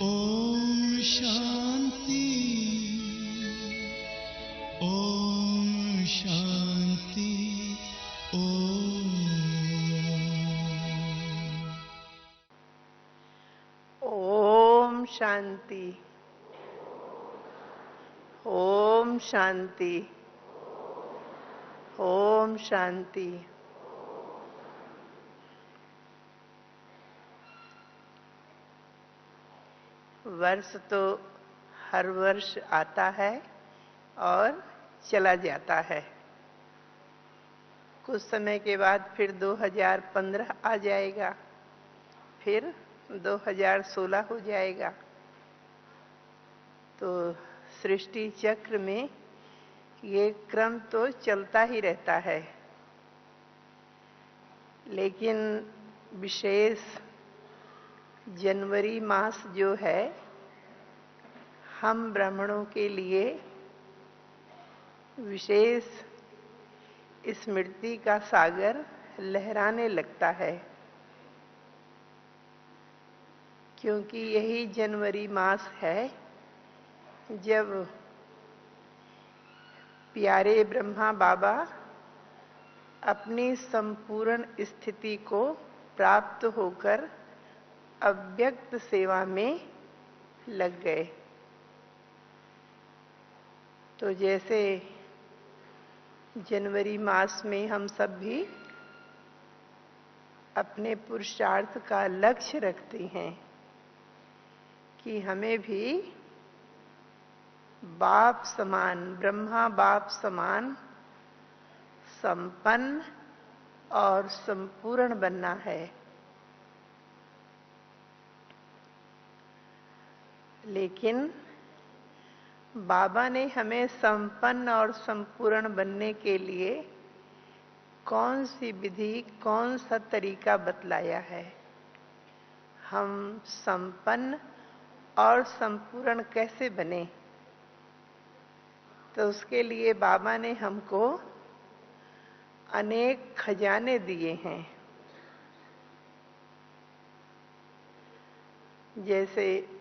ओम शांति। ओम शांति। ओम। ओम शांति। ओम शांति। ओम शांति। वर्ष तो हर वर्ष आता है और चला जाता है। कुछ समय के बाद फिर 2015 आ जाएगा, फिर 2016 हो जाएगा। तो सृष्टि चक्र में ये क्रम तो चलता ही रहता है, लेकिन विशेष जनवरी मास जो है हम ब्राह्मणों के लिए विशेष स्मृति का सागर लहराने लगता है, क्योंकि यही जनवरी मास है जब प्यारे ब्रह्मा बाबा अपनी संपूर्ण स्थिति को प्राप्त होकर अव्यक्त सेवा में लग गए। तो जैसे जनवरी मास में हम सब भी अपने पुरुषार्थ का लक्ष्य रखते हैं कि हमें भी बाप समान, ब्रह्मा बाप समान संपन्न और संपूर्ण बनना है। लेकिन बाबा ने हमें संपन्न और संपूर्ण बनने के लिए कौन सी विधि, कौन सा तरीका बतलाया है? हम संपन्न और संपूर्ण कैसे बने? तो उसके लिए बाबा ने हमको अनेक खजाने दिए हैं। जैसे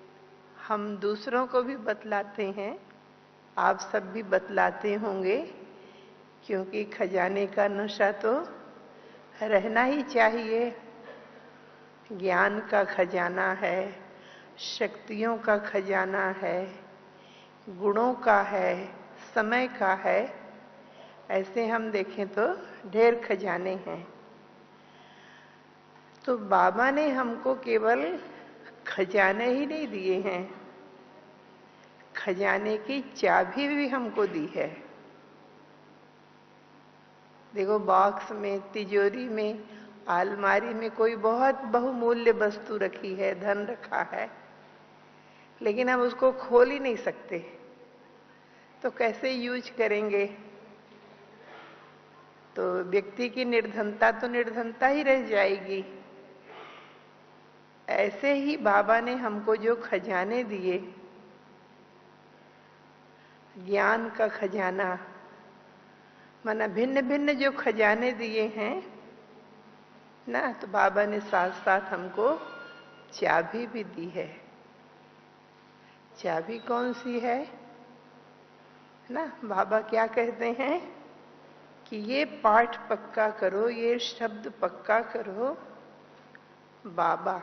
हम दूसरों को भी बतलाते हैं, आप सब भी बतलाते होंगे, क्योंकि खजाने का नशा तो रहना ही चाहिए। ज्ञान का खजाना है, शक्तियों का खजाना है, गुणों का है, समय का है। ऐसे हम देखें तो ढेर खजाने हैं। तो बाबा ने हमको केवल खजाने ही नहीं दिए हैं, खजाने की चाबी भी हमको दी है। देखो, बॉक्स में, तिजोरी में, अलमारी में कोई बहुत बहुमूल्य वस्तु रखी है, धन रखा है, लेकिन हम उसको खोल ही नहीं सकते। तो कैसे यूज करेंगे? तो व्यक्ति की निर्धनता तो निर्धनता ही रह जाएगी। ऐसे ही बाबा ने हमको जो खजाने दिए, ज्ञान का खजाना, माना भिन्न भिन्न जो खजाने दिए हैं ना, तो बाबा ने साथ साथ हमको चाबी भी दी है। चाबी कौन सी है ना? बाबा क्या कहते हैं कि ये पाठ पक्का करो, ये शब्द पक्का करो बाबा,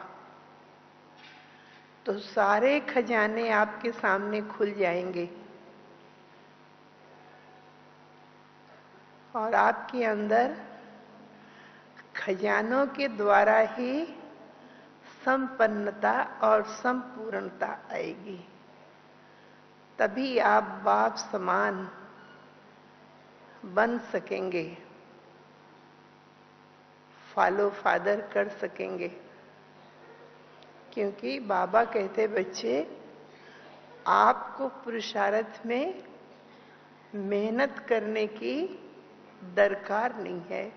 तो सारे खजाने आपके सामने खुल जाएंगे और आपके अंदर खजानों के द्वारा ही संपन्नता और संपूर्णता आएगी। तभी आप बाप समान बन सकेंगे, फॉलो फादर कर सकेंगे। क्योंकि बाबा कहते, बच्चे आपको पुरुषार्थ में मेहनत करने की दरकार नहीं है,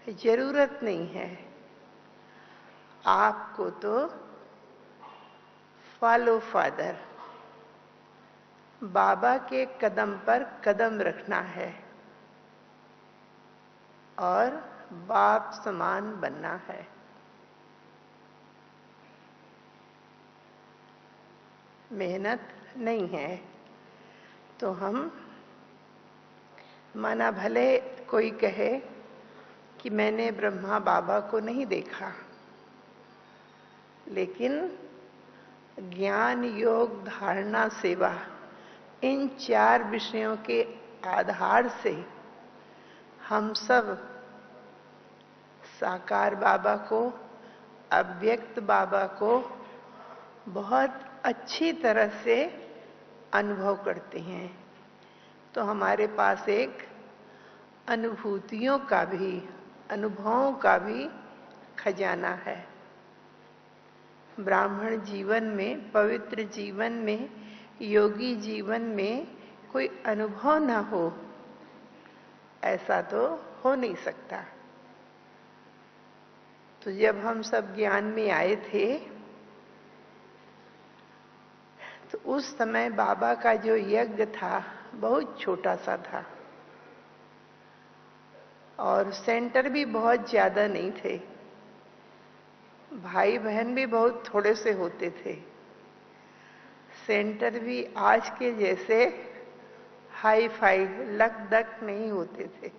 जरूरत नहीं है। आपको तो फॉलो फादर, बाबा के कदम पर कदम रखना है और बाप समान बनना है। मेहनत नहीं है। तो हम माना भले कोई कहे कि मैंने ब्रह्मा बाबा को नहीं देखा, लेकिन ज्ञान, योग, धारणा, सेवा, इन 4 विषयों के आधार से हम सब साकार बाबा को, अव्यक्त बाबा को बहुत अच्छी तरह से अनुभव करते हैं। तो हमारे पास एक अनुभूतियों का भी, अनुभवों का भी खजाना है। ब्राह्मण जीवन में, पवित्र जीवन में, योगी जीवन में कोई अनुभव ना हो, ऐसा तो हो नहीं सकता। तो जब हम सब ज्ञान में आए थे, तो उस समय बाबा का जो यज्ञ था बहुत छोटा सा था और सेंटर भी बहुत ज्यादा नहीं थे। भाई बहन भी बहुत थोड़े से होते थे। सेंटर भी आज के जैसे हाई फाई लक डक नहीं होते थे।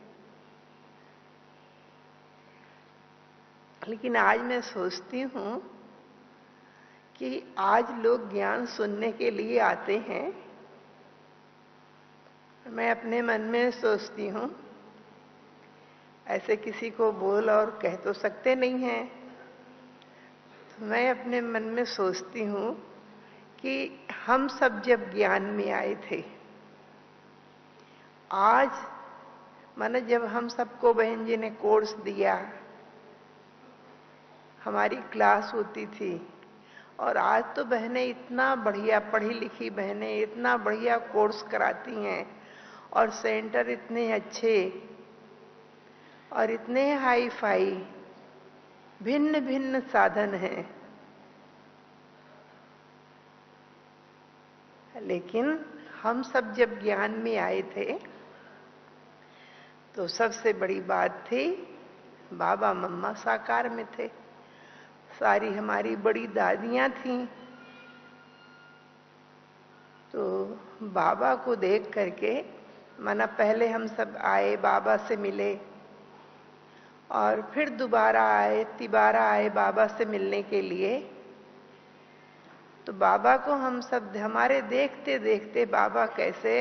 लेकिन आज मैं सोचती हूं कि आज लोग ज्ञान सुनने के लिए आते हैं। मैं अपने मन में सोचती हूं, ऐसे किसी को बोल और कह तो सकते नहीं हैं। तो मैं अपने मन में सोचती हूं कि हम सब जब ज्ञान में आए थे, आज माने जब हम सबको बहन जी ने कोर्स दिया, हमारी क्लास होती थी, और आज तो बहनें इतना बढ़िया पढ़ी लिखी बहनें इतना बढ़िया कोर्स कराती हैं और सेंटर इतने अच्छे और इतने हाई फाई भिन्न भिन्न साधन हैं। लेकिन हम सब जब ज्ञान में आए थे तो सबसे बड़ी बात थी बाबा मम्मा साकार में थे, सारी हमारी बड़ी दादियां थीं। तो बाबा को देख करके माना पहले हम सब आए, बाबा से मिले और फिर दोबारा आए, तिबारा आए बाबा से मिलने के लिए। तो बाबा को हम सब हमारे देखते देखते बाबा कैसे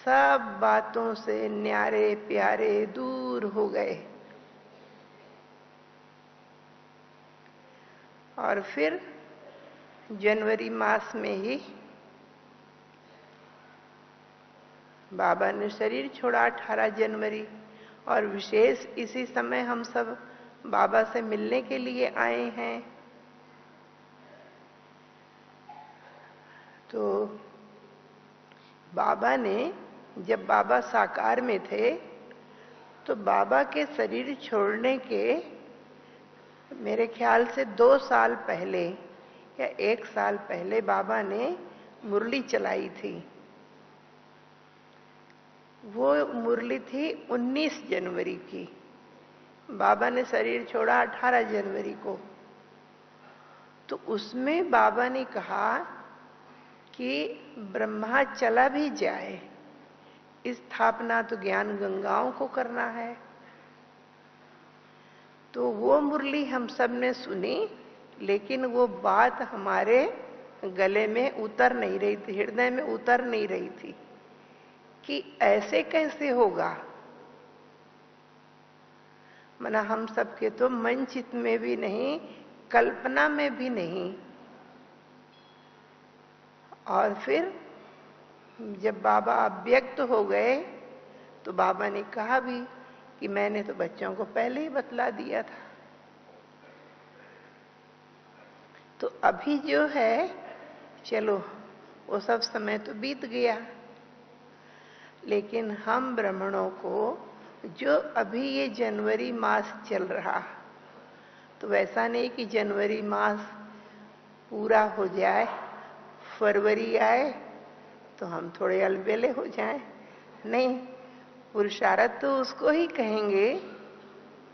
सब बातों से न्यारे प्यारे दूर हो गए। और फिर जनवरी मास में ही बाबा ने शरीर छोड़ा 18 जनवरी, और विशेष इसी समय हम सब बाबा से मिलने के लिए आए हैं। तो बाबा ने, जब बाबा साकार में थे, तो बाबा के शरीर छोड़ने के मेरे ख्याल से 2 साल पहले या 1 साल पहले बाबा ने मुरली चलाई थी। वो मुरली थी 19 जनवरी की। बाबा ने शरीर छोड़ा 18 जनवरी को। तो उसमें बाबा ने कहा कि ब्रह्मा चला भी जाए, स्थापना तो ज्ञान गंगाओं को करना है। तो वो मुरली हम सब ने सुनी, लेकिन वो बात हमारे गले में उतर नहीं रही थी, हृदय में उतर नहीं रही थी कि ऐसे कैसे होगा। मना हम सबके तो मन चित में भी नहीं, कल्पना में भी नहीं। और फिर जब बाबा अव्यक्त हो गए तो बाबा ने कहा भी कि मैंने तो बच्चों को पहले ही बतला दिया था। तो अभी जो है, चलो वो सब समय तो बीत गया, लेकिन हम ब्राह्मणों को जो अभी ये जनवरी मास चल रहा, तो वैसा नहीं कि जनवरी मास पूरा हो जाए, फरवरी आए तो हम थोड़े अलबेले हो जाएं। नहीं, पुरुषार्थ तो उसको ही कहेंगे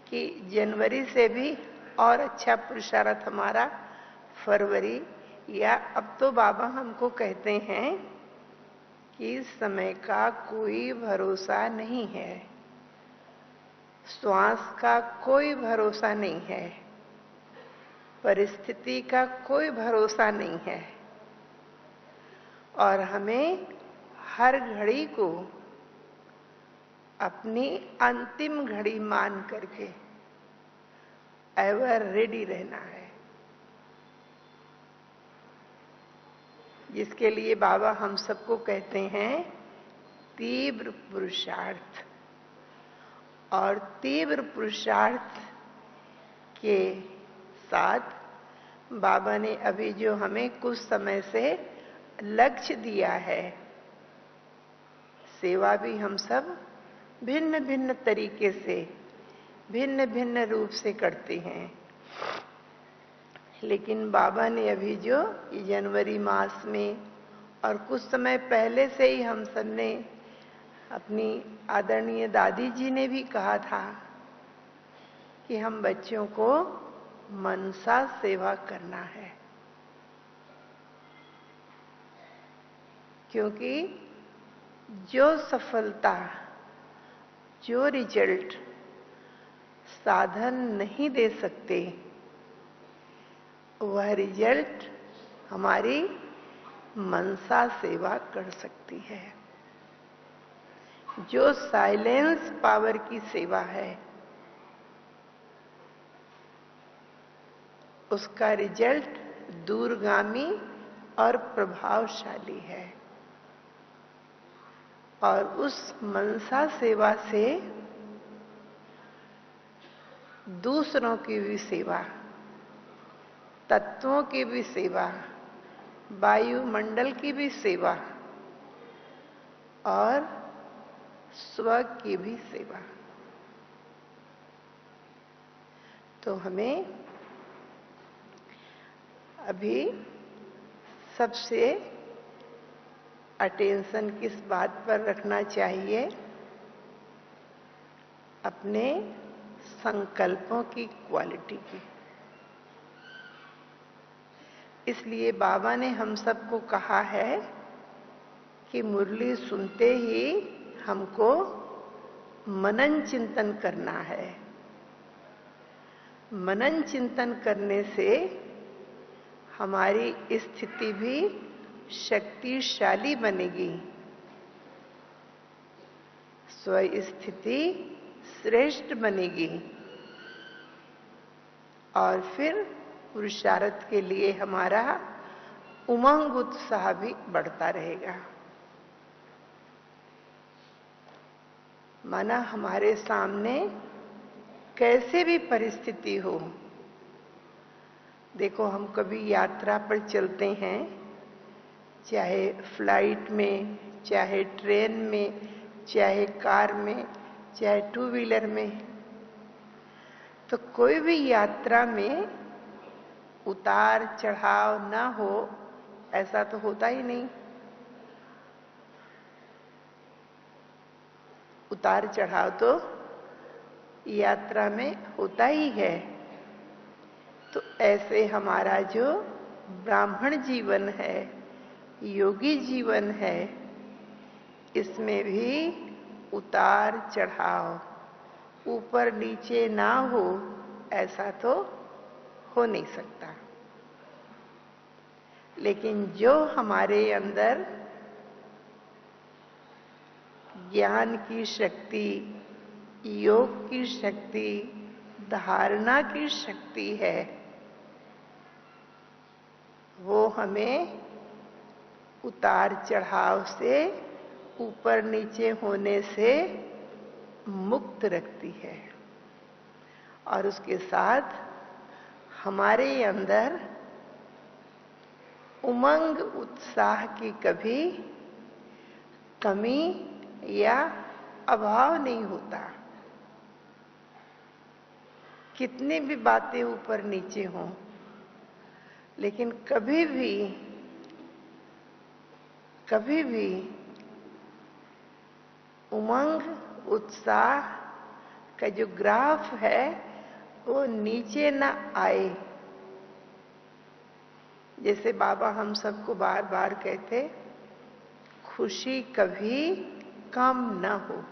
कि जनवरी से भी और अच्छा पुरुषार्थ हमारा फरवरी, या अब तो बाबा हमको कहते हैं कि समय का कोई भरोसा नहीं है, श्वास का कोई भरोसा नहीं है, परिस्थिति का कोई भरोसा नहीं है, और हमें हर घड़ी को अपनी अंतिम घड़ी मान करके एवर रेडी रहना है। जिसके लिए बाबा हम सबको कहते हैं तीव्र पुरुषार्थ, और तीव्र पुरुषार्थ के साथ बाबा ने अभी जो हमें कुछ समय से लक्ष्य दिया है, सेवा भी हम सब भिन्न भिन्न तरीके से, भिन्न भिन्न रूप से करते हैं। लेकिन बाबा ने अभी जो जनवरी मास में और कुछ समय पहले से ही हम सब ने, अपनी आदरणीय दादी जी ने भी कहा था कि हम बच्चों को मनसा सेवा करना है, क्योंकि जो सफलता, जो रिजल्ट साधन नहीं दे सकते, वह रिजल्ट हमारी मनसा सेवा कर सकती है। जो साइलेंस पावर की सेवा है, उसका रिजल्ट दूरगामी और प्रभावशाली है। और उस मनसा सेवा से दूसरों की भी सेवा, तत्वों की भी सेवा, वायुमंडल की भी सेवा और स्व की भी सेवा। तो हमें अभी सबसे अटेंशन किस बात पर रखना चाहिए? अपने संकल्पों की क्वालिटी की। इसलिए बाबा ने हम सबको कहा है कि मुरली सुनते ही हमको मनन चिंतन करना है। मनन चिंतन करने से हमारी स्थिति भी शक्तिशाली बनेगी, स्व स्थिति श्रेष्ठ बनेगी, और फिर पुरुषार्थ के लिए हमारा उमंग उत्साह भी बढ़ता रहेगा। माना हमारे सामने कैसे भी परिस्थिति हो, देखो हम कभी यात्रा पर चलते हैं, चाहे फ्लाइट में, चाहे ट्रेन में, चाहे कार में, चाहे टू व्हीलर में, तो कोई भी यात्रा में उतार चढ़ाव ना हो ऐसा तो होता ही नहीं। उतार चढ़ाव तो यात्रा में होता ही है। तो ऐसे हमारा जो ब्राह्मण जीवन है, योगी जीवन है, इसमें भी उतार चढ़ाव, ऊपर नीचे ना हो ऐसा तो हो नहीं सकता। लेकिन जो हमारे अंदर ज्ञान की शक्ति, योग की शक्ति, धारणा की शक्ति है, वो हमें उतार चढ़ाव से, ऊपर नीचे होने से मुक्त रखती है। और उसके साथ हमारे अंदर उमंग उत्साह की कभी कमी या अभाव नहीं होता। कितनी भी बातें ऊपर नीचे हों, लेकिन कभी भी उमंग उत्साह का जो ग्राफ है वो नीचे ना आए, जैसे बाबा हम सबको बार बार कहते, खुशी कभी कम न हो,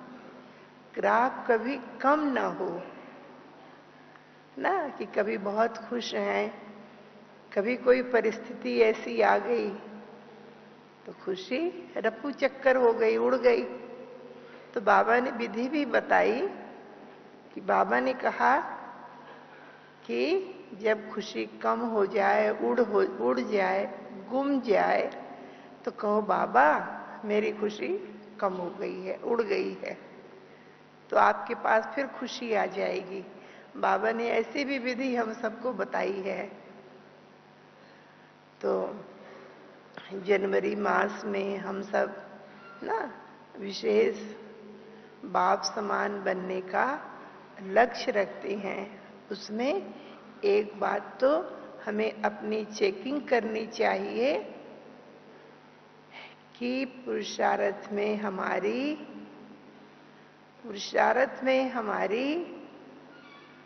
ग्राफ कभी कम न हो ना, कि कभी बहुत खुश हैं, कभी कोई परिस्थिति ऐसी आ गई तो खुशी रफू चक्कर हो गई, उड़ गई। तो बाबा ने विधि भी बताई कि बाबा ने कहा कि जब खुशी कम हो जाए, उड़ जाए, गुम जाए, तो कहो बाबा मेरी खुशी कम हो गई है, उड़ गई है, तो आपके पास फिर खुशी आ जाएगी। बाबा ने ऐसी भी विधि हम सबको बताई है। तो जनवरी मास में हम सब ना विशेष बाप समान बनने का लक्ष्य रखते हैं। उसमें एक बात तो हमें अपनी चेकिंग करनी चाहिए कि पुरुषार्थ में हमारी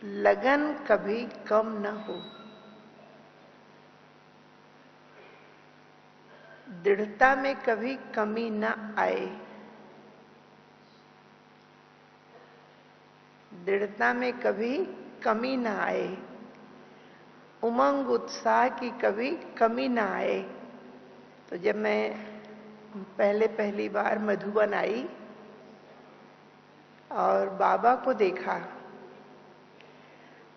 लगन कभी कम न हो, दृढ़ता में कभी कमी न आए, दृढ़ता में कभी कमी न आए, उमंग उत्साह की कभी कमी न आए। तो जब मैं पहली बार मधुबन आई और बाबा को देखा,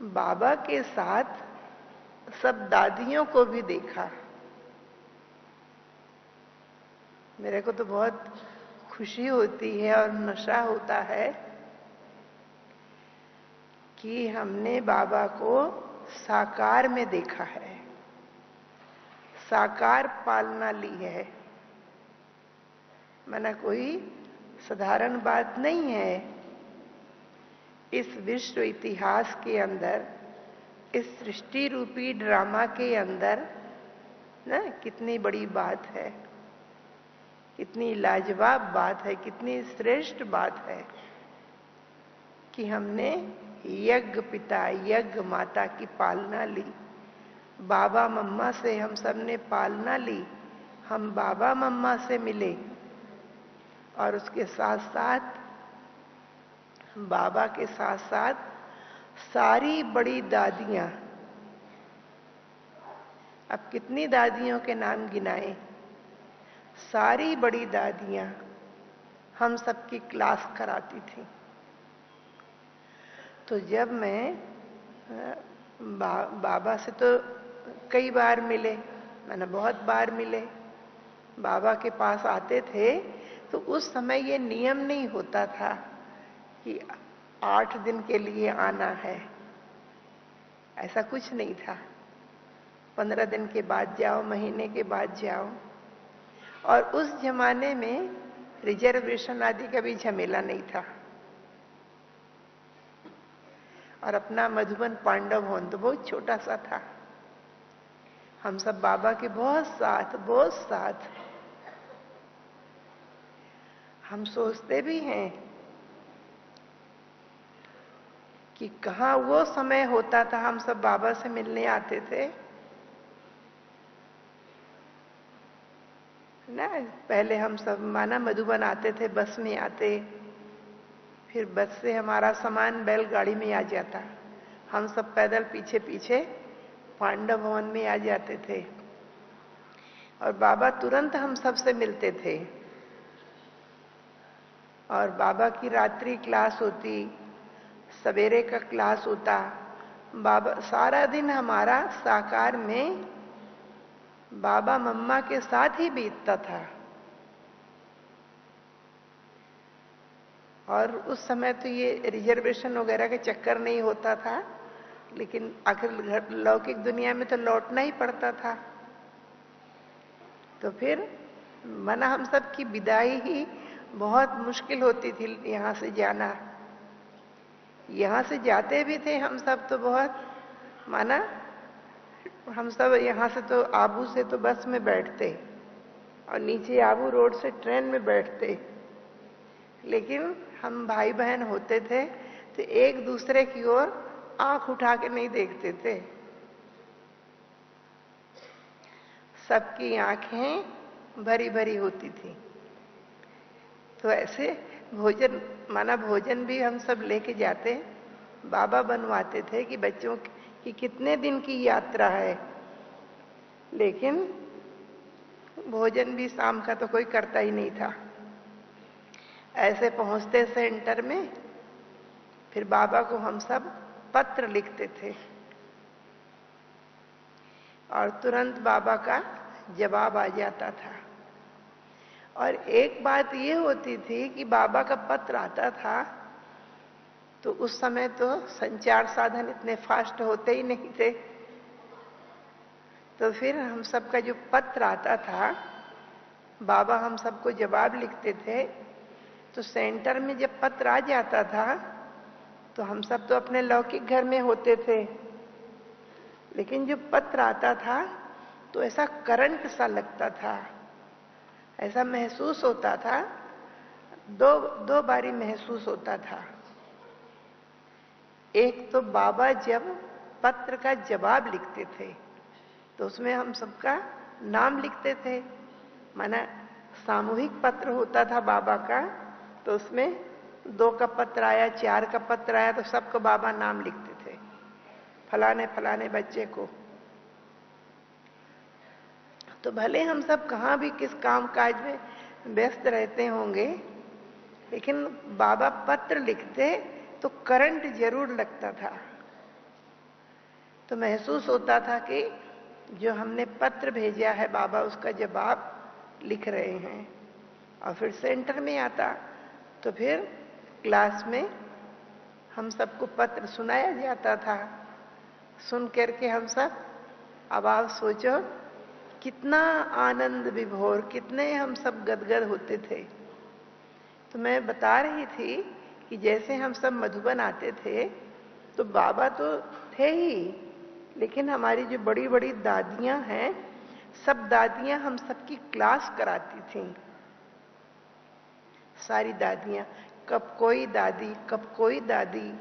बाबा के साथ सब दादियों को भी देखा, मेरे को तो बहुत खुशी होती है और नशा होता है कि हमने बाबा को साकार में देखा है, साकार पालना ली है। माना कोई साधारण बात नहीं है। इस विश्व इतिहास के अंदर, इस सृष्टि रूपी ड्रामा के अंदर ना कितनी बड़ी बात है, कितनी लाजवाब बात है, कितनी श्रेष्ठ बात है कि हमने यज्ञ पिता, यज्ञ माता की पालना ली। बाबा मम्मा से हम सब ने पालना ली। हम बाबा मम्मा से मिले और उसके साथ साथ बाबा के साथ साथ सारी बड़ी दादियां, अब कितनी दादियों के नाम गिनाए, सारी बड़ी दादियां हम सबकी क्लास कराती थी। तो जब मैं बाबा से तो कई बार मिले, मैंने बहुत बार मिले, बाबा के पास आते थे, तो उस समय ये नियम नहीं होता था कि 8 दिन के लिए आना है, ऐसा कुछ नहीं था। 15 दिन के बाद जाओ, महीने के बाद जाओ। और उस जमाने में रिजर्वेशन आदि का भी झमेला नहीं था। और अपना मधुबन पांडव भवन तो बहुत छोटा सा था। हम सब बाबा के बहुत साथ हम सोचते भी हैं कि कहाँ वो समय होता था हम सब बाबा से मिलने आते थे ना। पहले हम सब माना मधुबन आते थे, बस में आते, फिर बस से हमारा सामान बैलगाड़ी में आ जाता, हम सब पैदल पीछे पीछे पांडव भवन में आ जाते थे और बाबा तुरंत हम सब से मिलते थे। और बाबा की रात्रि क्लास होती, सवेरे का क्लास होता, बाबा सारा दिन हमारा साकार में बाबा मम्मा के साथ ही बीतता था। और उस समय तो ये रिजर्वेशन वगैरह का चक्कर नहीं होता था, लेकिन आखिर लौकिक दुनिया में तो लौटना ही पड़ता था। तो फिर मना हम सब की विदाई ही बहुत मुश्किल होती थी यहाँ से जाना। यहाँ से जाते भी थे हम सब तो बहुत, माना हम सब यहाँ से तो आबू से तो बस में बैठते और नीचे आबू रोड से ट्रेन में बैठते, लेकिन हम भाई बहन होते थे तो एक दूसरे की ओर आंख उठा के नहीं देखते थे। सबकी आंखें भरी भरी होती थी। तो ऐसे भोजन माना भोजन भी हम सब लेके जाते, बाबा बनवाते थे कि बच्चों की कितने दिन की यात्रा है, लेकिन भोजन भी शाम का तो कोई करता ही नहीं था। ऐसे पहुंचते सेंटर में, फिर बाबा को हम सब पत्र लिखते थे और तुरंत बाबा का जवाब आ जाता था। और एक बात ये होती थी कि बाबा का पत्र आता था तो उस समय तो संचार साधन इतने फास्ट होते ही नहीं थे, तो फिर हम सबका जो पत्र आता था, बाबा हम सबको जवाब लिखते थे। तो सेंटर में जब पत्र आ जाता था तो हम सब तो अपने लौकिक घर में होते थे, लेकिन जो पत्र आता था तो ऐसा करंट सा लगता था, ऐसा महसूस होता था, दो बारी महसूस होता था। एक तो बाबा जब पत्र का जवाब लिखते थे तो उसमें हम सबका नाम लिखते थे, माना सामूहिक पत्र होता था बाबा का, तो उसमें 2 का पत्र आया, 4 का पत्र आया तो सबको बाबा नाम लिखते थे, फलाने फलाने बच्चे को। तो भले हम सब कहाँ भी किस काम काज में व्यस्त रहते होंगे, लेकिन बाबा पत्र लिखते तो करंट जरूर लगता था। तो महसूस होता था कि जो हमने पत्र भेजा है बाबा उसका जवाब लिख रहे हैं। और फिर सेंटर में आता तो फिर क्लास में हम सबको पत्र सुनाया जाता था। सुन करके हम सब, अब आप सोचो कितना आनंद विभोर, कितने हम सब गदगद होते थे। तो मैं बता रही थी कि जैसे हम सब मधुबन आते थे तो बाबा तो थे ही, लेकिन हमारी जो बड़ी बड़ी दादियां हैं, सब दादियां हम सबकी क्लास कराती थीं। सारी दादियां, कब कोई दादी कब कोई दादी,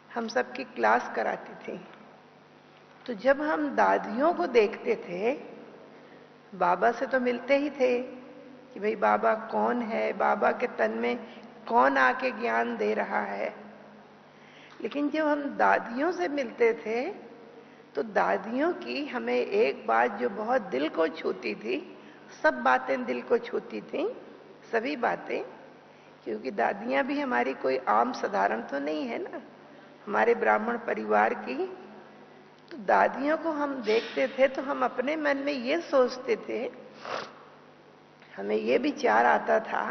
हम सबकी क्लास कराती थी। तो जब हम दादियों को देखते थे, बाबा से तो मिलते ही थे कि भाई बाबा कौन है, बाबा के तन में कौन आके ज्ञान दे रहा है, लेकिन जब हम दादियों से मिलते थे तो दादियों की हमें एक बात जो बहुत दिल को छूती थी, सब बातें दिल को छूती थी, सभी बातें, क्योंकि दादियां भी हमारी कोई आम साधारण तो नहीं है ना, हमारे ब्राह्मण परिवार की। तो दादियों को हम देखते थे तो हम अपने मन में ये सोचते थे, हमें ये विचार आता था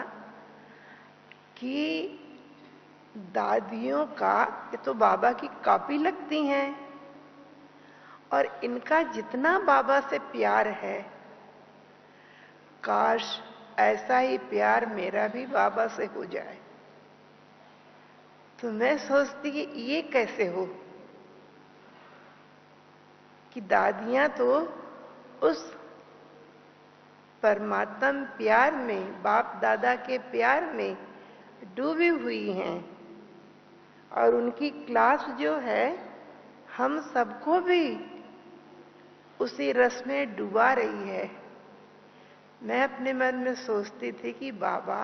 कि दादियों का ये तो बाबा की कॉपी लगती हैं, और इनका जितना बाबा से प्यार है, काश ऐसा ही प्यार मेरा भी बाबा से हो जाए। तो मैं सोचती कि ये कैसे हो कि दादियां तो उस परमात्म प्यार में, बाप दादा के प्यार में डूबी हुई हैं, और उनकी क्लास जो है हम सबको भी उसी रस में डुबा रही है। मैं अपने मन में सोचती थी कि बाबा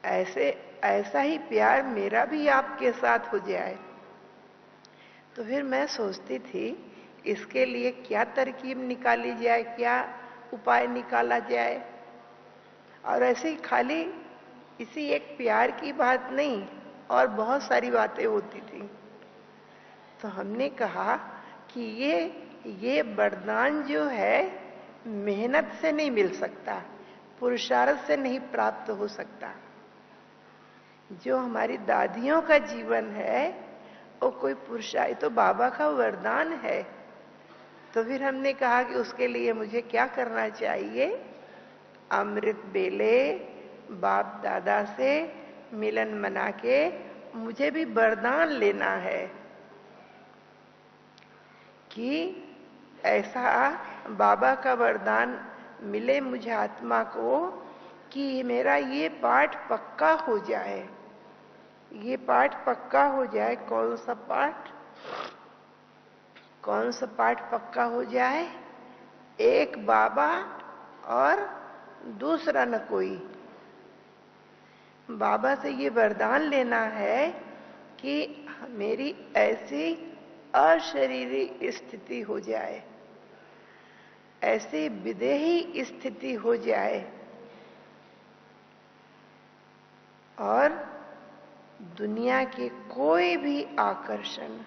ऐसा ही प्यार मेरा भी आपके साथ हो जाए। तो फिर मैं सोचती थी इसके लिए क्या तरकीब निकाली जाए, क्या उपाय निकाला जाए। और ऐसे ही खाली इसी एक प्यार की बात नहीं, और बहुत सारी बातें होती थी। तो हमने कहा कि ये वरदान जो है मेहनत से नहीं मिल सकता, पुरुषार्थ से नहीं प्राप्त हो सकता। जो हमारी दादियों का जीवन है वो कोई पुरुषार्थ, तो बाबा का वरदान है। तो फिर हमने कहा कि उसके लिए मुझे क्या करना चाहिए, अमृत बेले बाप दादा से मिलन मना के मुझे भी वरदान लेना है कि ऐसा बाबा का वरदान मिले मुझे आत्मा को कि मेरा ये पाठ पक्का हो जाए। ये पाठ पक्का हो जाए। कौन सा पाठ? कौन सा पाठ पक्का हो जाए? एक बाबा और दूसरा न कोई। बाबा से ये वरदान लेना है कि मेरी ऐसी अशरीरी स्थिति हो जाए, ऐसी विदेही स्थिति हो जाए और दुनिया के कोई भी आकर्षण,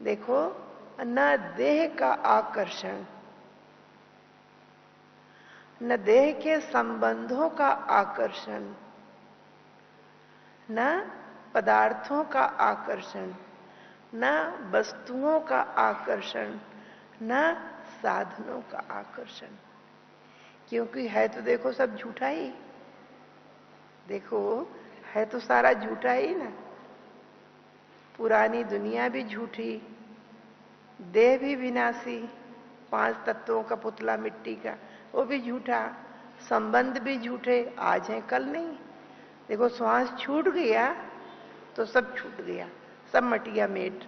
देखो, न देह का आकर्षण, न देह के संबंधों का आकर्षण, न पदार्थों का आकर्षण, न वस्तुओं का आकर्षण, न साधनों का आकर्षण। क्योंकि है तो देखो सब झूठा ही, देखो है तो सारा झूठा ही ना। पुरानी दुनिया भी झूठी, देह भी विनाशी, 5 तत्वों का पुतला मिट्टी का वो भी झूठा, संबंध भी झूठे, आज है कल नहीं। देखो श्वास छूट गया तो सब छूट गया, सब मटिया मेट।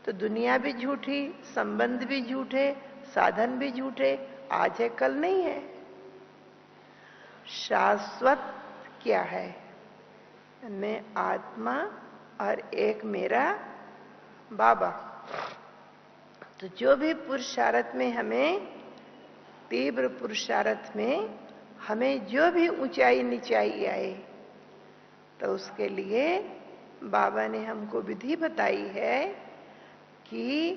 तो दुनिया भी झूठी, संबंध भी झूठे, साधन भी झूठे, आज है कल नहीं है। शाश्वत क्या है? मैं आत्मा और एक मेरा बाबा। तो जो भी पुरुषार्थ में हमें, तीव्र पुरुषार्थ में हमें जो भी ऊंचाई नीचाई आए, तो उसके लिए बाबा ने हमको विधि बताई है कि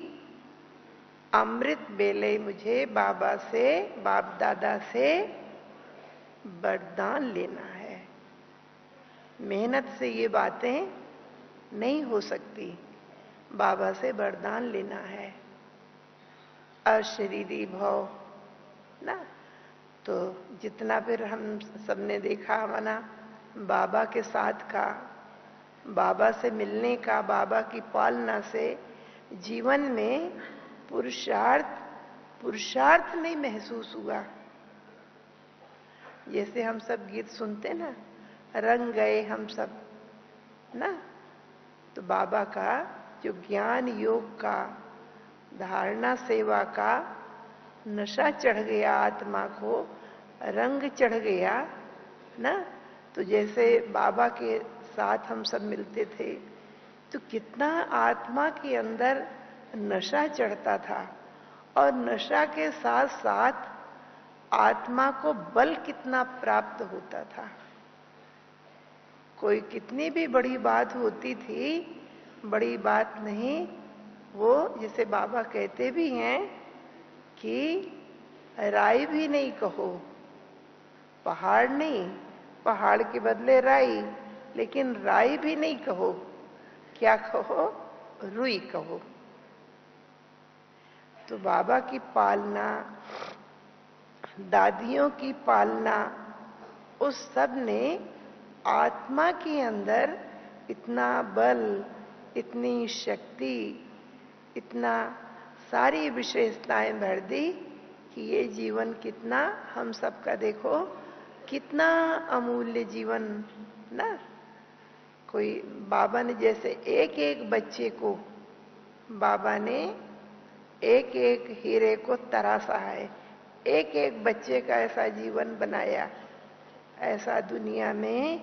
अमृत बेले मुझे बाबा से, बाप दादा से वरदान लेना है। मेहनत से ये बातें नहीं हो सकती, बाबा से वरदान लेना है। अशरीरी भाव ना, तो जितना फिर हम सबने देखा मना बाबा के साथ का, बाबा से मिलने का, बाबा की पालना से जीवन में पुरुषार्थ नहीं महसूस हुआ। जैसे हम सब गीत सुनते ना, रंग गए हम सब ना, तो बाबा का जो ज्ञान योग का, धारणा सेवा का नशा चढ़ गया आत्मा को, रंग चढ़ गया ना। तो जैसे बाबा के साथ हम सब मिलते थे तो कितना आत्मा के अंदर नशा चढ़ता था, और नशा के साथ साथ आत्मा को बल कितना प्राप्त होता था। कोई कितनी भी बड़ी बात होती थी, बड़ी बात नहीं, वो जैसे बाबा कहते भी हैं कि राई भी नहीं कहो, पहाड़ नहीं, पहाड़ के बदले राई, लेकिन राई भी नहीं कहो, क्या कहो? रुई कहो। तो बाबा की पालना, दादियों की पालना, उस सब ने आत्मा के अंदर इतना बल, इतनी शक्ति, इतना सारी विशेषताएं भर दी कि ये जीवन कितना, हम सबका देखो कितना अमूल्य जीवन ना। कोई बाबा ने जैसे एक एक बच्चे को, बाबा ने एक एक हीरे को तराशा है, एक एक बच्चे का ऐसा जीवन बनाया, ऐसा दुनिया में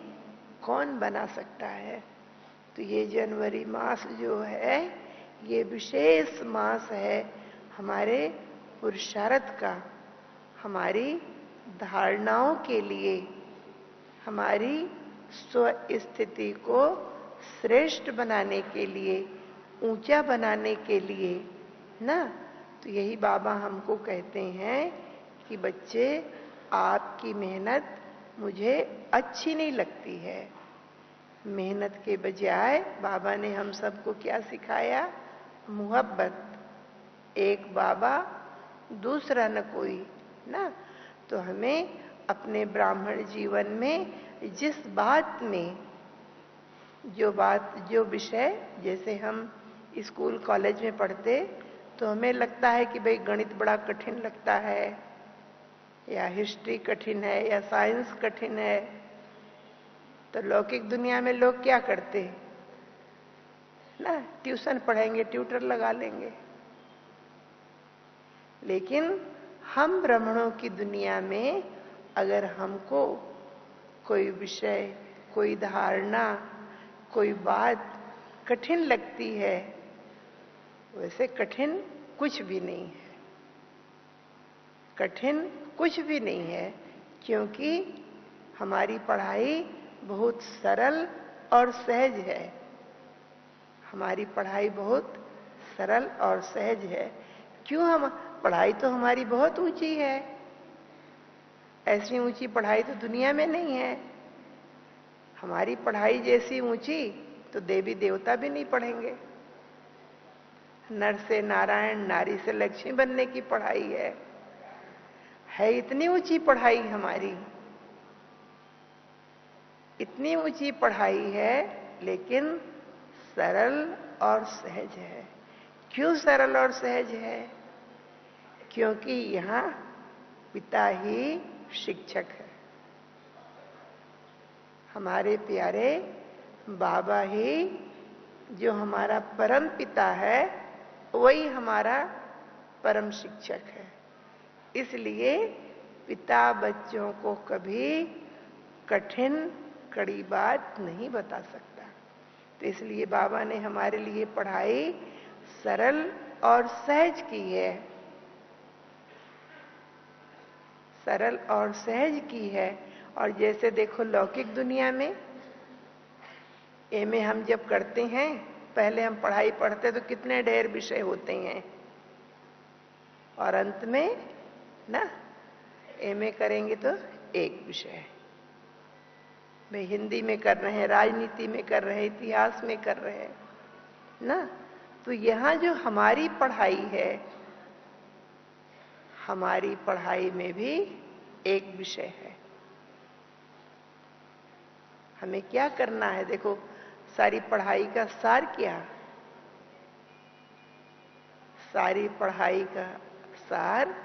कौन बना सकता है? तो ये जनवरी मास जो है, ये विशेष मास है हमारे पुरुषार्थ का, हमारी धारणाओं के लिए, हमारी स्व स्थिति को श्रेष्ठ बनाने के लिए, ऊंचा बनाने के लिए ना। तो यही बाबा हमको कहते हैं कि बच्चे, आपकी मेहनत मुझे अच्छी नहीं लगती है। मेहनत के बजाय बाबा ने हम सबको क्या सिखाया? मोहब्बत। एक बाबा, दूसरा न कोई ना। तो हमें अपने ब्राह्मण जीवन में जिस बात में, जो विषय, जैसे हम स्कूल कॉलेज में पढ़ते तो हमें लगता है कि भाई गणित बड़ा कठिन लगता है, या हिस्ट्री कठिन है, या साइंस कठिन है। तो लौकिक दुनिया में लोग क्या करते हैं ना, ट्यूशन पढ़ेंगे, ट्यूटर लगा लेंगे लेकिन हम ब्राह्मणों की दुनिया में अगर हमको कोई विषय, कोई धारणा, कोई बात कठिन लगती है, वैसे कठिन कुछ भी नहीं है, कठिन कुछ भी नहीं है, क्योंकि हमारी पढ़ाई बहुत सरल और सहज है। हमारी पढ़ाई बहुत सरल और सहज है। क्यों? हम पढ़ाई तो हमारी बहुत ऊंची है, ऐसी ऊंची पढ़ाई तो दुनिया में नहीं है। हमारी पढ़ाई जैसी ऊंची तो देवी देवता भी नहीं पढ़ेंगे। नर से नारायण, नारी से लक्ष्मी बनने की पढ़ाई है इतनी ऊंची पढ़ाई हमारी, इतनी ऊंची पढ़ाई है, लेकिन सरल और सहज है। क्यों सरल और सहज है? क्योंकि यहां पिता ही शिक्षक है। हमारे प्यारे बाबा ही जो हमारा परम पिता है, वही हमारा परम शिक्षक है। इसलिए पिता बच्चों को कभी कठिन कड़ी बात नहीं बता सकता। तो इसलिए बाबा ने हमारे लिए पढ़ाई सरल और सहज की है, सरल और सहज की है। और जैसे देखो लौकिक दुनिया में एमए हम जब करते हैं, पहले हम पढ़ाई पढ़ते तो कितने ढेर विषय होते हैं, और अंत में ना एमए करेंगे तो एक विषय। भाई हिंदी में कर रहे हैं, राजनीति में कर रहे हैं, इतिहास में कर रहे हैं ना। तो यहां जो हमारी पढ़ाई है, हमारी पढ़ाई में भी एक विषय है। हमें क्या करना है? देखो सारी पढ़ाई का सार क्या? सारी पढ़ाई का सार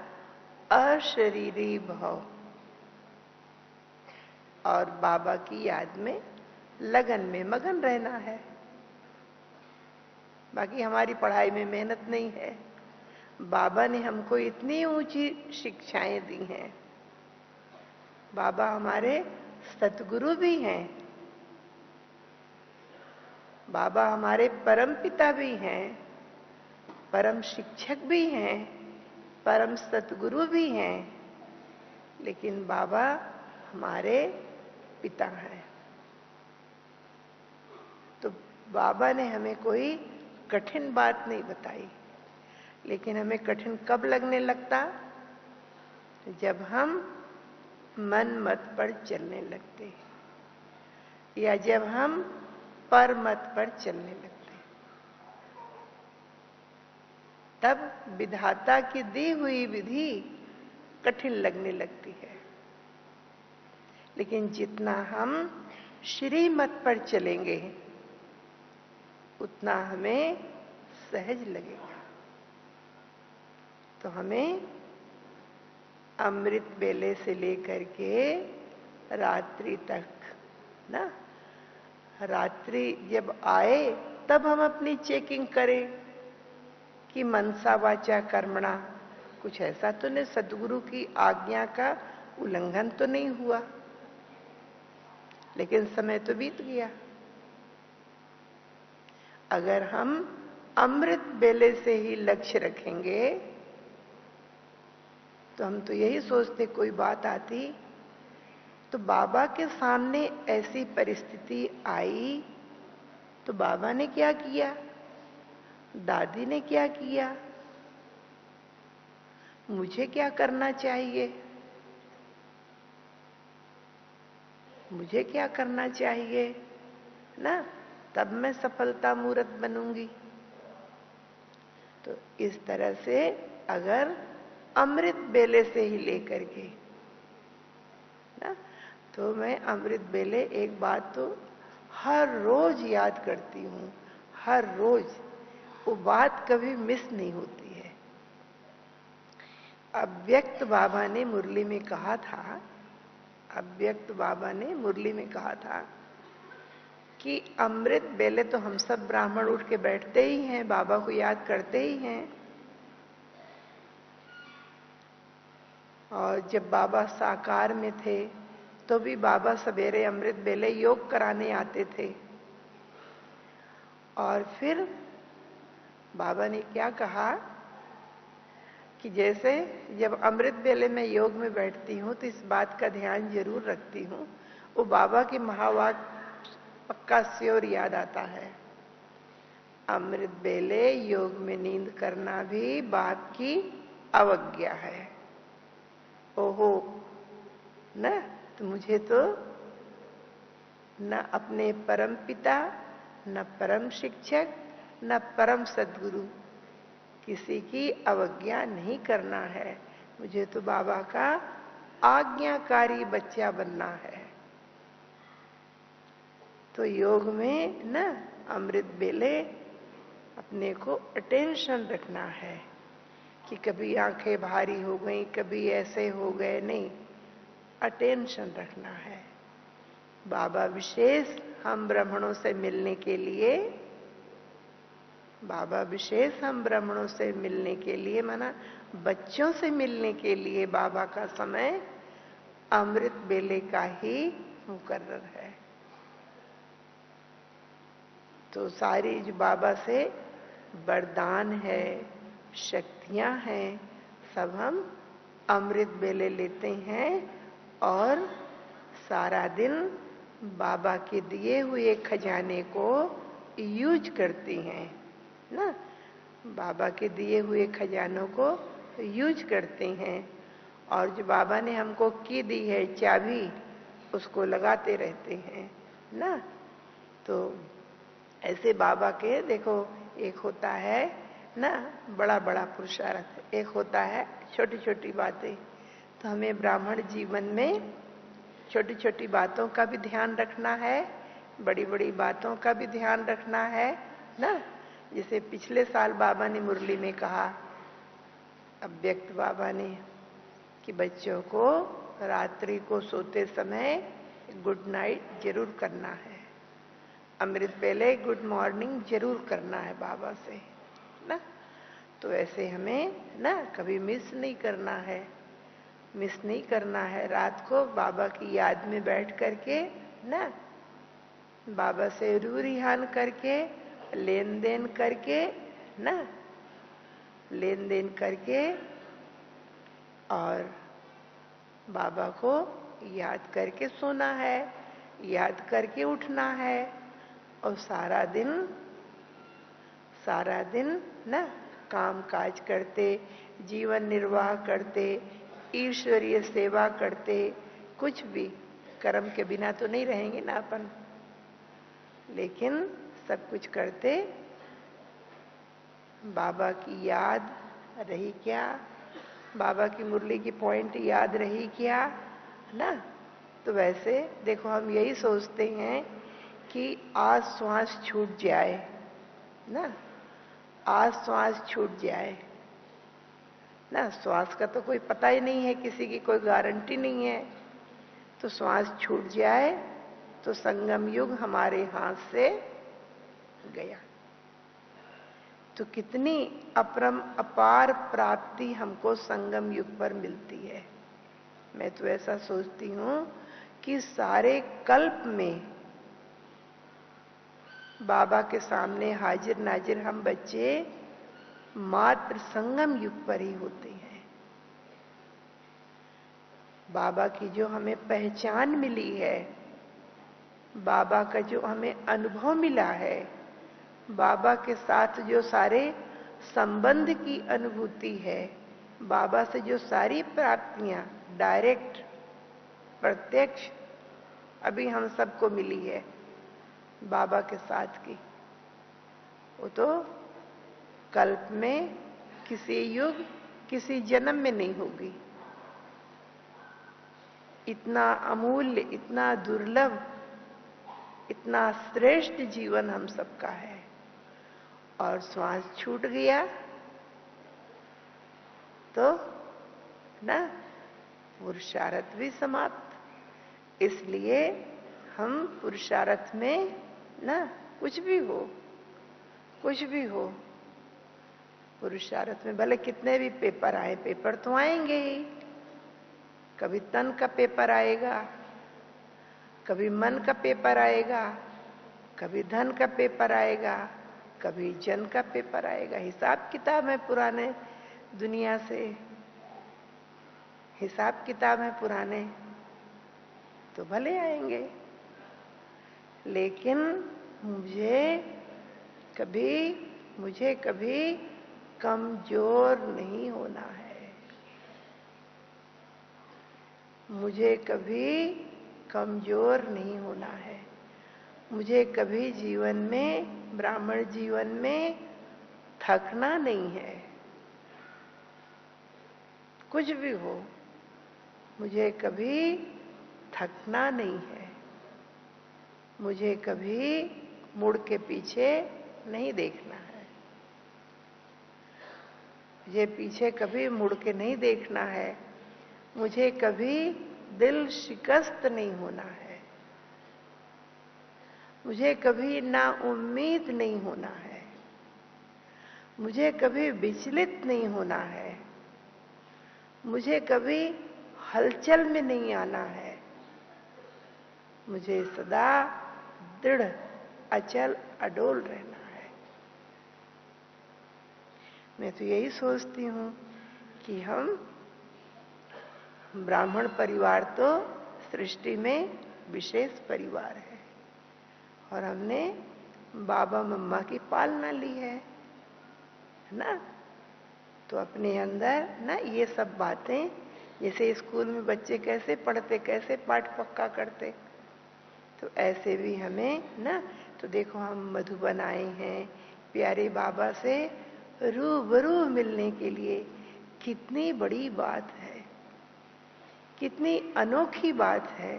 अशरीरी भाव और बाबा की याद में लगन में मगन रहना है। बाकी हमारी पढ़ाई में मेहनत नहीं है। बाबा ने हमको इतनी ऊंची शिक्षाएं दी हैं। बाबा हमारे सतगुरु भी हैं, बाबा हमारे परम पिता भी हैं, परम शिक्षक भी हैं, परम सतगुरु भी हैं, लेकिन बाबा हमारे पिता हैं। तो बाबा ने हमें कोई कठिन बात नहीं बताई, लेकिन हमें कठिन कब लगने लगता? जब हम मन मत पर चलने लगते, या जब हम पर मत पर चलने लगते, तब विधाता की दी हुई विधि कठिन लगने लगती है। लेकिन जितना हम श्रीमत पर चलेंगे, उतना हमें सहज लगेगा। तो हमें अमृत बेले से लेकर के रात्रि तक ना, रात्रि जब आए तब हम अपनी चेकिंग करें कि मनसा वाचा कर्मणा कुछ ऐसा तो नहीं, सद्गुरु की आज्ञा का उल्लंघन तो नहीं हुआ। लेकिन समय तो बीत गया। अगर हम अमृत बेले से ही लक्ष्य रखेंगे, तो हम तो यही सोचते कोई बात आती तो बाबा के सामने ऐसी परिस्थिति आई तो बाबा ने क्या किया, दादी ने क्या किया, मुझे क्या करना चाहिए, मुझे क्या करना चाहिए ना, तब मैं सफलता मूर्त बनूंगी। तो इस तरह से अगर अमृत बेले से ही लेकर के ना, तो मैं अमृत बेले एक बात तो हर रोज याद करती हूं, हर रोज वो बात कभी मिस नहीं होती है। अव्यक्त बाबा ने मुरली में कहा था, अव्यक्त बाबा ने मुरली में कहा था कि अमृत बेले तो हम सब ब्राह्मण उठ के बैठते ही हैं, बाबा को याद करते ही हैं, और जब बाबा साकार में थे तो भी बाबा सवेरे अमृत बेले योग कराने आते थे। और फिर बाबा ने क्या कहा कि जैसे जब अमृत बेले में योग में बैठती हूँ तो इस बात का ध्यान जरूर रखती हूँ, वो बाबा की महावाक पक्का श्योर याद आता है, अमृत बेले योग में नींद करना भी बाप की अवज्ञा है। ओहो न, तो मुझे तो न अपने परम पिता, न परम शिक्षक, न परम सद्गुरु किसी की अवज्ञा नहीं करना है, मुझे तो बाबा का आज्ञाकारी बच्चा बनना है। तो योग में न अमृत बेले अपने को अटेंशन रखना है कि कभी आंखें भारी हो गई, कभी ऐसे हो गए, नहीं, अटेंशन रखना है। बाबा विशेष हम ब्राह्मणों से मिलने के लिए, बाबा विशेष हम ब्राह्मणों से मिलने के लिए, माना बच्चों से मिलने के लिए बाबा का समय अमृत बेले का ही मुकर्रर है। तो सारी जो बाबा से वरदान है, शक्तियां हैं, सब हम अमृत बेले लेते हैं और सारा दिन बाबा के दिए हुए खजाने को यूज करती हैं ना, बाबा के दिए हुए खजानों को यूज करते हैं। और जो बाबा ने हमको की दी है चाबी, उसको लगाते रहते हैं ना। तो ऐसे बाबा के देखो, एक होता है ना बड़ा बड़ा पुरुषार्थ, एक होता है छोटी छोटी बातें। तो हमें ब्राह्मण जीवन में छोटी छोटी बातों का भी ध्यान रखना है, बड़ी बड़ी बातों का भी ध्यान रखना है ना। जैसे पिछले साल बाबा ने मुरली में कहा, अव्यक्त बाबा ने, कि बच्चों को रात्रि को सोते समय गुड नाइट जरूर करना है, अमृत बेले गुड मॉर्निंग जरूर करना है बाबा से ना। तो ऐसे हमें ना कभी मिस नहीं करना है, मिस नहीं करना है। रात को बाबा की याद में बैठ करके ना, बाबा से रू रिहान करके, लेन देन करके ना, लेन देन करके और बाबा को याद करके सोना है, याद करके उठना है। और सारा दिन ना काम काज करते, जीवन निर्वाह करते, ईश्वरीय सेवा करते, कुछ भी कर्म के बिना तो नहीं रहेंगे ना अपन, लेकिन सब कुछ करते। बाबा की याद रही क्या, बाबा की मुरली की पॉइंट याद रही क्या ना। तो वैसे देखो, हम यही सोचते हैं कि आज श्वास छूट जाए ना, आज श्वास छूट जाए ना। श्वास का तो कोई पता ही नहीं है, किसी की कोई गारंटी नहीं है। तो श्वास छूट जाए तो संगम युग हमारे हाथ से गया। तो कितनी अपरम अपार प्राप्ति हमको संगम युग पर मिलती है। मैं तो ऐसा सोचती हूं कि सारे कल्प में बाबा के सामने हाजिर नाजिर हम बच्चे मात्र संगम युग पर ही होते हैं। बाबा की जो हमें पहचान मिली है, बाबा का जो हमें अनुभव मिला है, बाबा के साथ जो सारे संबंध की अनुभूति है, बाबा से जो सारी प्राप्तियां डायरेक्ट प्रत्यक्ष अभी हम सबको मिली है बाबा के साथ की, वो तो कल्प में, किसी युग, किसी जन्म में नहीं होगी। इतना अमूल्य, इतना दुर्लभ, इतना श्रेष्ठ जीवन हम सबका है। और श्वास छूट गया तो ना पुरुषार्थ भी समाप्त। इसलिए हम पुरुषार्थ में ना, कुछ भी हो, कुछ भी हो, पुरुषार्थ में भले कितने भी पेपर आए, पेपर तो आएंगे ही, कभी तन का पेपर आएगा, कभी मन का पेपर आएगा, कभी धन का पेपर आएगा, कभी जन का पेपर आएगा। हिसाब किताब है पुराने दुनिया से, हिसाब किताब है पुराने, तो भले आएंगे, लेकिन मुझे कभी कमजोर नहीं होना है। मुझे कभी कमजोर नहीं होना है। मुझे कभी जीवन में, ब्राह्मण जीवन में थकना नहीं है। कुछ भी हो, मुझे कभी थकना नहीं है। मुझे कभी मुड़ के पीछे नहीं देखना है। मुझे पीछे कभी मुड़ के नहीं देखना है। मुझे कभी दिल शिकस्त नहीं होना है। मुझे कभी ना उम्मीद नहीं होना है। मुझे कभी विचलित नहीं होना है। मुझे कभी हलचल में नहीं आना है। मुझे सदा दृढ़, अचल, अडोल रहना है। मैं तो यही सोचती हूं कि हम ब्राह्मण परिवार तो सृष्टि में विशेष परिवार है, और हमने बाबा मम्मा की पालना ली है ना। तो अपने अंदर ना ये सब बातें, जैसे स्कूल में बच्चे कैसे पढ़ते, कैसे पाठ पक्का करते, तो ऐसे भी हमें ना, तो देखो हम मधुबन आए हैं प्यारे बाबा से रूबरू मिलने के लिए। कितनी बड़ी बात है, कितनी अनोखी बात है।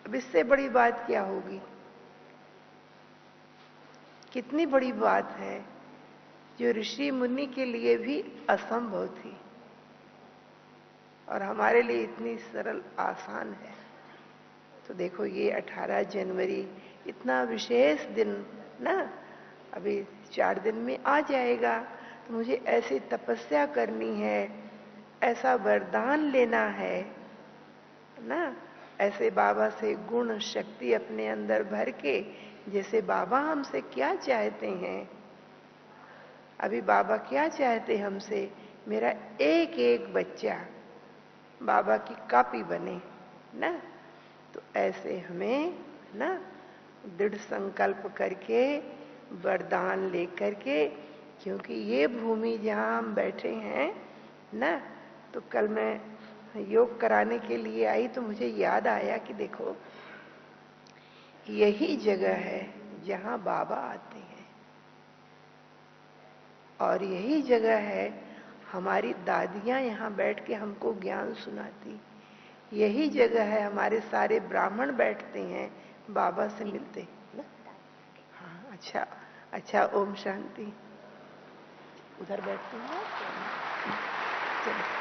अब इससे बड़ी बात क्या होगी। कितनी बड़ी बात है जो ऋषि मुनि के लिए भी असंभव थी, और हमारे लिए इतनी सरल, आसान है। तो देखो ये 18 जनवरी इतना विशेष दिन ना, अभी 4 दिन में आ जाएगा। तो मुझे ऐसी तपस्या करनी है, ऐसा वरदान लेना है ना, ऐसे बाबा से गुण शक्ति अपने अंदर भर के, जैसे बाबा हमसे क्या चाहते हैं। अभी बाबा क्या चाहते हमसे, मेरा एक एक बच्चा बाबा की कॉपी बने ना। तो ऐसे हमें ना दृढ़ संकल्प करके, वरदान लेकर के, क्योंकि ये भूमि जहां हम बैठे हैं ना, तो कल मैं योग कराने के लिए आई तो मुझे याद आया कि देखो यही जगह है जहां बाबा आते हैं, और यही जगह है हमारी दादियां यहां बैठ के हमको ज्ञान सुनाती। यही जगह है हमारे सारे ब्राह्मण बैठते हैं, बाबा से मिलते ना। हाँ, अच्छा अच्छा, ओम शांति। उधर बैठते हैं, चलो।